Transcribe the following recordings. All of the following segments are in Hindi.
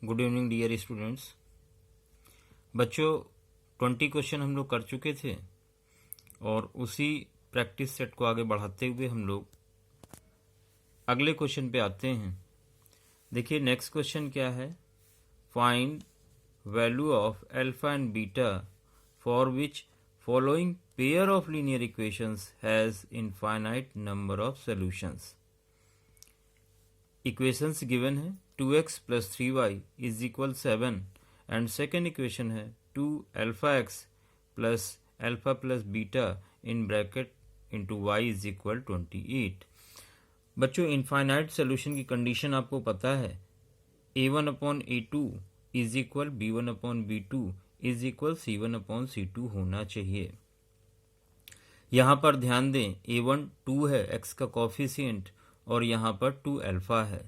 Good evening dear students. बच्चों 20 क्वेश्चन हम लोग कर चुके थे और उसी प्रैक्टिस सेट को आगे बढ़ाते हुए हम लोग अगले क्वेश्चन पे आते हैं। देखिए नेक्स्ट क्वेश्चन क्या है, find value of alpha and beta for which following pair of linear equations has infinite number of solutions. Equations given है 2x plus 3y is equal 7 and second equation है 2 alpha x plus beta in bracket into y is equal 28। बच्चों इनफाइनाइट सोल्यूशन की कंडीशन आपको पता है, a1/a2 is equal b1/b2 is equal c1/c2 होना चाहिए। यहाँ पर ध्यान दें a1 2 है, x का कॉफिशिएंट, और यहाँ पर 2 अल्फा है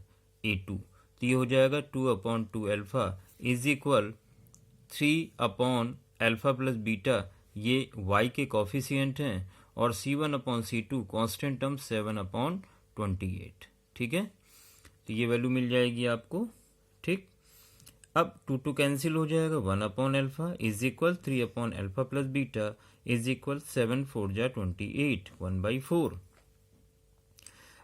a2, तो ये हो जाएगा 2/2 alpha is equal 3 alpha plus beta, ये y के कॉफिशिएंट हैं, और c1/c2 कांस्टेंट टर्म 7/28। ठीक है, तो ये वैल्यू मिल जाएगी आपको। ठीक, अब 2 कैंसिल हो जाएगा, 1 alpha is equal 3 alpha plus beta is equal 7 4 जा 28, 1/4।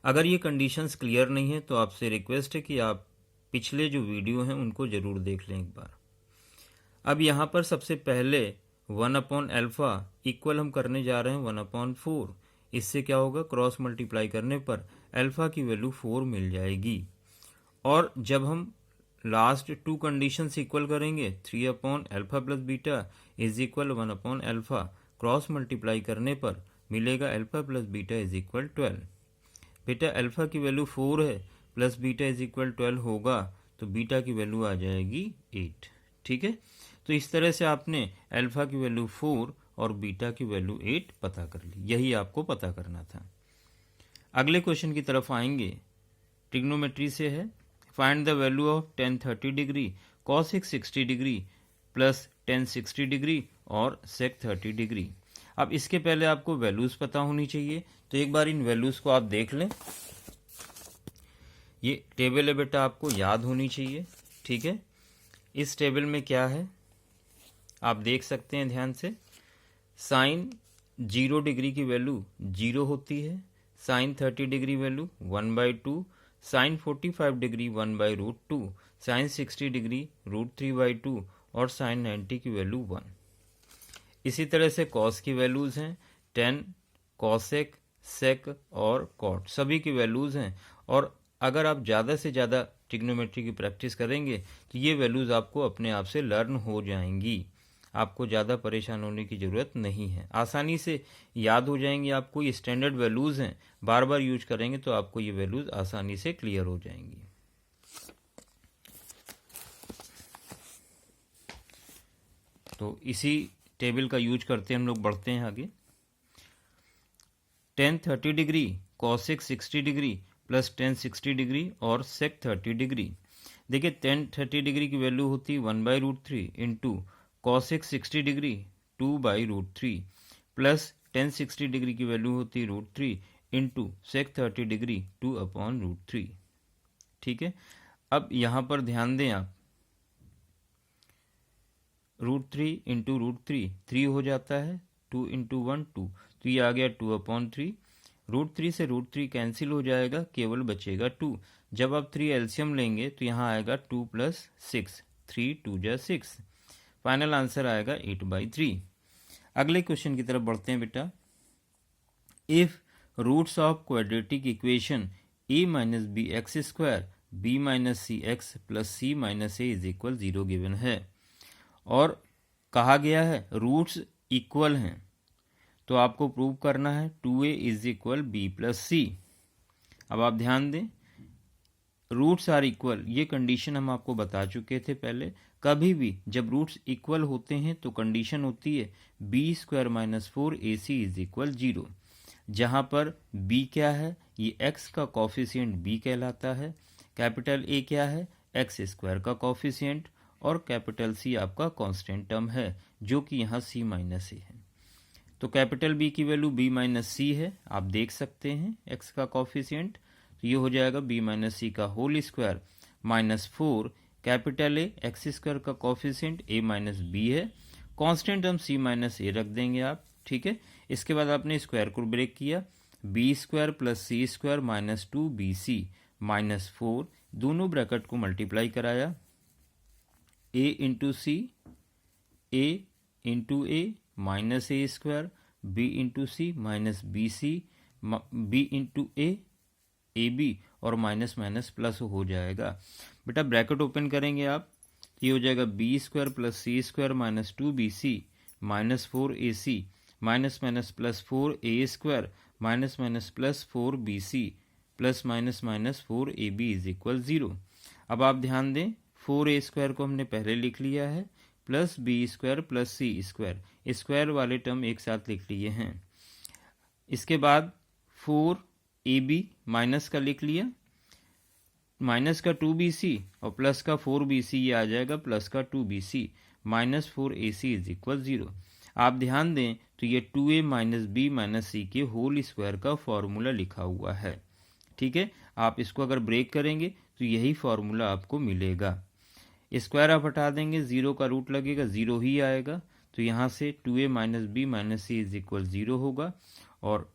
अगर ये कंडीशंस क्लियर नहीं है तो आपसे रिक्वेस्ट है कि आप पिछले जो वीडियो हैं उनको ज़रूर देख लें एक बार। अब यहाँ पर सबसे पहले 1 अल्फा इक्वल हम करने जा रहे हैं 1/4। इससे क्या होगा, क्रॉस मल्टीप्लाई करने पर अल्फा की वैल्यू 4 मिल जाएगी। और जब हम लास्ट 2 कंडीशंस इक्वल करेंगे 3 alpha plus beta is equal 1 alpha, cross multiply करने पर मिलेगा alpha plus beta is equal 12। बेटा अल्फा की वैल्यू 4 है, प्लस बीटा इज इक्वल 12 होगा, तो बीटा की वैल्यू आ जाएगी 8। ठीक है, तो इस तरह से आपने अल्फा की वैल्यू 4 और बीटा की वैल्यू 8 पता कर ली। यही आपको पता करना था। अगले क्वेश्चन की तरफ आएंगे, ट्रिग्नोमेट्री से है, find the value of tan 30 degree, cosec 60 degree plus tan 60 degree और sec 30 डिग्री। अब इसके पहले आपको वैल्यूज़ पता होनी चाहिए, तो एक बार इन वैल्यूज़ को आप देख लें। ये टेबल है बेटा, आपको याद होनी चाहिए। ठीक है, इस टेबल में क्या है आप देख सकते हैं ध्यान से। साइन 0 डिग्री की वैल्यू 0 होती है, sine 30 degree value 1/2, sine 45 degree 1/√2, sine 60 degree √3/2 और साइन 90 की वैल्यू 1। इसी तरह से कॉस की वैल्यूज़ हैं 10, कॉसेक, सेक और कॉट, सभी की वैल्यूज़ हैं। और अगर आप ज़्यादा से ज़्यादा ट्रिग्नोमेट्री की प्रैक्टिस करेंगे तो ये वैल्यूज़ आपको अपने आप से लर्न हो जाएंगी, आपको ज़्यादा परेशान होने की ज़रूरत नहीं है, आसानी से याद हो जाएंगी आपको। ये स्टैंडर्ड वैल्यूज़ हैं, बार बार यूज करेंगे तो आपको ये वैल्यूज़ आसानी से क्लियर हो जाएंगी। तो इसी टेबल का यूज करते हम लोग बढ़ते हैं आगे। tan 30 degree, cosec 60 degree plus tan 60 degree और sec 30 डिग्री। देखिए tan 30 डिग्री की वैल्यू होती है 1/√3 into cosec 60 degree 2/√3 plus tan 60 degree की वैल्यू होती है √3 इंटू sec 30 डिग्री 2/√3। ठीक है, अब यहाँ पर ध्यान दें आप, √3 इंटू √3 3 हो जाता है, 2 इंटू 1 2, तो ये आ गया 2/3। √3 से √3 कैंसिल हो जाएगा, केवल बचेगा 2। जब आप 3 एलसीएम लेंगे तो यहाँ आएगा 2 + 6, 3 2 जा 6, फाइनल आंसर आएगा 8/3। अगले क्वेश्चन की तरफ बढ़ते हैं बेटा। If roots of quadratic equation a - bx² b - cx plus c - a is equal 0 given है और कहा गया है रूट्स इक्वल हैं, तो आपको प्रूव करना है 2a is equal b plus c. अब आप ध्यान दें, रूट्स आर इक्वल, ये कंडीशन हम आपको बता चुके थे पहले। कभी भी जब रूट्स इक्वल होते हैं तो कंडीशन होती है b² - 4ac इज इक्वल 0, जहाँ पर b क्या है, ये x का कॉफिशिएंट b कहलाता है, कैपिटल A क्या है, x² का कॉफिशिएंट, और कैपिटल C आपका कांस्टेंट टर्म है जो कि यहाँ c - a है। तो कैपिटल B की वैल्यू b - c है, आप देख सकते हैं x का कॉफिशिएंट, तो ये हो जाएगा b - c का whole square -4, capital A x square का कोफिशिएंट ए माइनस बी है, कांस्टेंट हम सी माइनस ए रख देंगे आप, ठीक है। इसके बाद आपने स्क्वायर को ब्रेक किया, b square plus c square minus 2bc minus 4, दोनों ब्रैकेट को मल्टीप्लाई कराया, a into c, a into a minus a square, b into c minus b c, b into a b और माइनस माइनस प्लस हो जाएगा। बेटा ब्रैकेट ओपन करेंगे आप, ये हो जाएगा b square plus c square minus 2bc minus 4ac minus minus plus 4a square minus minus plus 4bc plus minus minus 4ab is equal 0। अब आप ध्यान दें, 4a स्क्वायर को हमने पहले लिख लिया है, plus B square plus c square, square वाले टर्म एक साथ लिख लिए हैं। इसके बाद 4ab माइनस का लिख लिया, माइनस का 2bc और प्लस का 4bc, ये आ जाएगा प्लस का 2bc minus 4ac is equal 0। आप ध्यान दें तो ये 2a माइनस बी माइनस सी के होल स्क्वायर का फॉर्मूला लिखा हुआ है, ठीक है। आप इसको अगर ब्रेक करेंगे तो यही फॉर्मूला आपको मिलेगा। स्क्वायर आप हटा देंगे, 0 का रूट लगेगा, 0 ही आएगा, तो यहाँ से 2a minus b minus c is equal 0 होगा और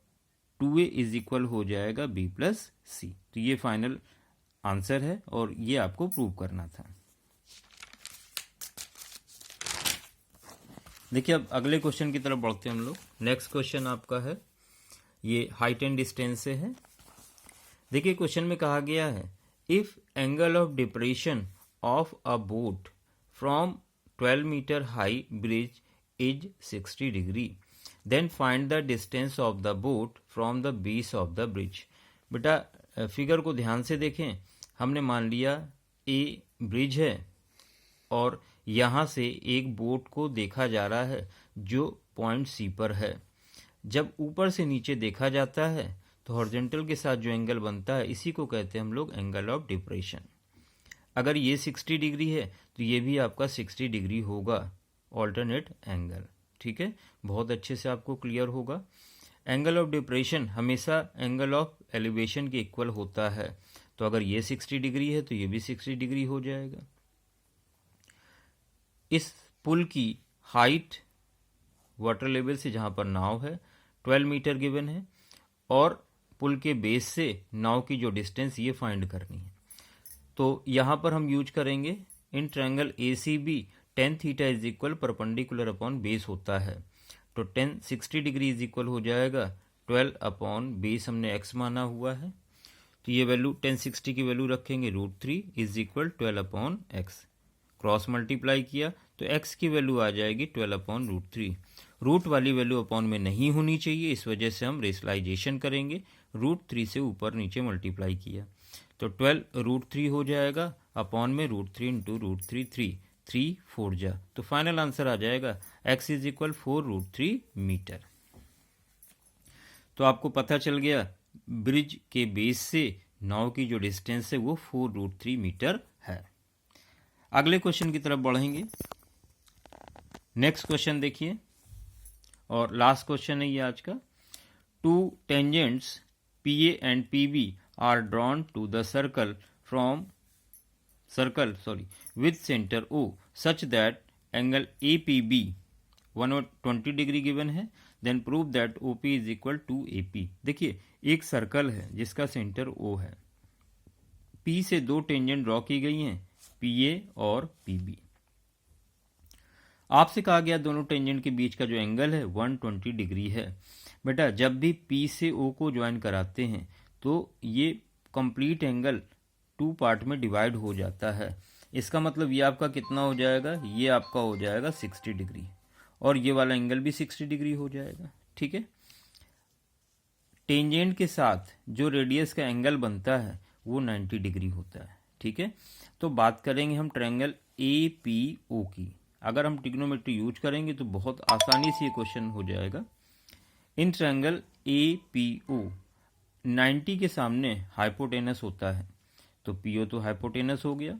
2a इज इक्वल हो जाएगा b प्लस सी। तो ये फाइनल आंसर है और ये आपको प्रूव करना था। देखिए अब अगले क्वेश्चन की तरफ बढ़ते हैं हम लोग। नेक्स्ट क्वेश्चन आपका है, ये हाइट एंड डिस्टेंस से है। देखिए क्वेश्चन में कहा गया है, if angle of depression of a boat from 12 metre high bridge is 60 degree, then find the distance of the boat from the base of the bridge. बेटा फिगर को ध्यान से देखें, हमने मान लिया ए ब्रिज है और यहाँ से एक बोट को देखा जा रहा है जो पॉइंट सी पर है। जब ऊपर से नीचे देखा जाता है तो हॉरिजॉन्टल के साथ जो एंगल बनता है इसी को कहते हैं हम लोग एंगल ऑफ डिप्रेशन। अगर ये 60 डिग्री है तो ये भी आपका 60 डिग्री होगा, ऑल्टरनेट एंगल, ठीक है। बहुत अच्छे से आपको क्लियर होगा। एंगल ऑफ डिप्रेशन हमेशा एंगल ऑफ एलिवेशन के इक्वल होता है, तो अगर ये 60 डिग्री है तो ये भी 60 डिग्री हो जाएगा। इस पुल की हाइट वाटर लेवल से जहाँ पर नाव है 12 मीटर गिवन है और पुल के बेस से नाव की जो डिस्टेंस ये फाइंड करनी है। तो यहाँ पर हम यूज करेंगे in triangle ACB tan theta is equal perpendicular upon base होता है, तो tan 60 डिग्री इज इक्वल हो जाएगा 12 अपॉन बेस हमने x माना हुआ है, तो ये वैल्यू tan 60 की वैल्यू रखेंगे √3 is equal 12 upon x, cross multiply किया तो x की वैल्यू आ जाएगी 12 अपॉन √3। रूट वाली वैल्यू अपॉन में नहीं होनी चाहिए, इस वजह से हम रेशनलाइजेशन करेंगे, √3 से ऊपर नीचे मल्टीप्लाई किया तो 12 √3 हो जाएगा अपॉन में √3 इंटू √3 3 4 जा, तो फाइनल आंसर आ जाएगा x इज इक्वल 4√3 मीटर। तो आपको पता चल गया ब्रिज के बेस से नाव की जो डिस्टेंस है वो 4√3 मीटर है। अगले क्वेश्चन की तरफ बढ़ेंगे। नेक्स्ट क्वेश्चन देखिए और लास्ट क्वेश्चन है ये आज का। 2 tangents PA and PB are drawn to the circle with center O such that angle APB 120 degree given है, then prove that OP is equal to AP। देखिए एक सर्कल है जिसका सेंटर O है, P से 2 टेंजेंट ड्रॉ की गई हैं PA और PB। आपसे कहा गया दोनों टेंजेंट के बीच का जो एंगल है 120 डिग्री है। बेटा जब भी P से O को ज्वाइन कराते हैं तो ये कंप्लीट एंगल 2 पार्ट में डिवाइड हो जाता है। इसका मतलब ये आपका कितना हो जाएगा, ये आपका हो जाएगा 60 डिग्री और ये वाला एंगल भी 60 डिग्री हो जाएगा, ठीक है। टेंजेंट के साथ जो रेडियस का एंगल बनता है वो 90 डिग्री होता है, ठीक है। तो बात करेंगे हम ट्रायंगल APO की। अगर हम ट्रिग्नोमेट्री यूज करेंगे तो बहुत आसानी से ये क्वेश्चन हो जाएगा। इन ट्रायंगल APO 90 के सामने हाइपोटेनस होता है, तो PO तो हाइपोटेनस हो गया,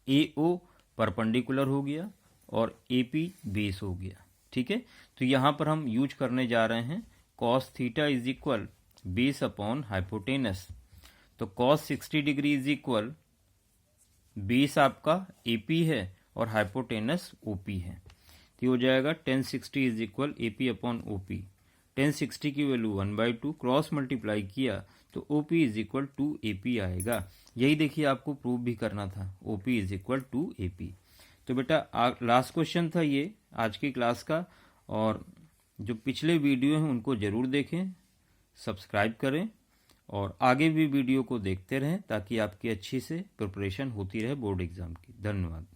AO परपेंडिकुलर हो गया और AP बेस हो गया, ठीक है। तो यहाँ पर हम यूज करने जा रहे हैं cos theta is equal base upon hypotenuse, तो cos 60 degree is equal base आपका AP है और हाइपोटेनस OP है, तो हो जाएगा 1060 is equal AP upon OP। 1060 की वैल्यू 1/2 क्रॉस मल्टीप्लाई किया तो OP is equal to AP आएगा। यही देखिए आपको प्रूव भी करना था, OP is equal to AP। तो बेटा लास्ट क्वेश्चन था ये आज की क्लास का, और जो पिछले वीडियो हैं उनको ज़रूर देखें, सब्सक्राइब करें और आगे भी वीडियो को देखते रहें ताकि आपकी अच्छी से प्रिपरेशन होती रहे बोर्ड एग्ज़ाम की। धन्यवाद।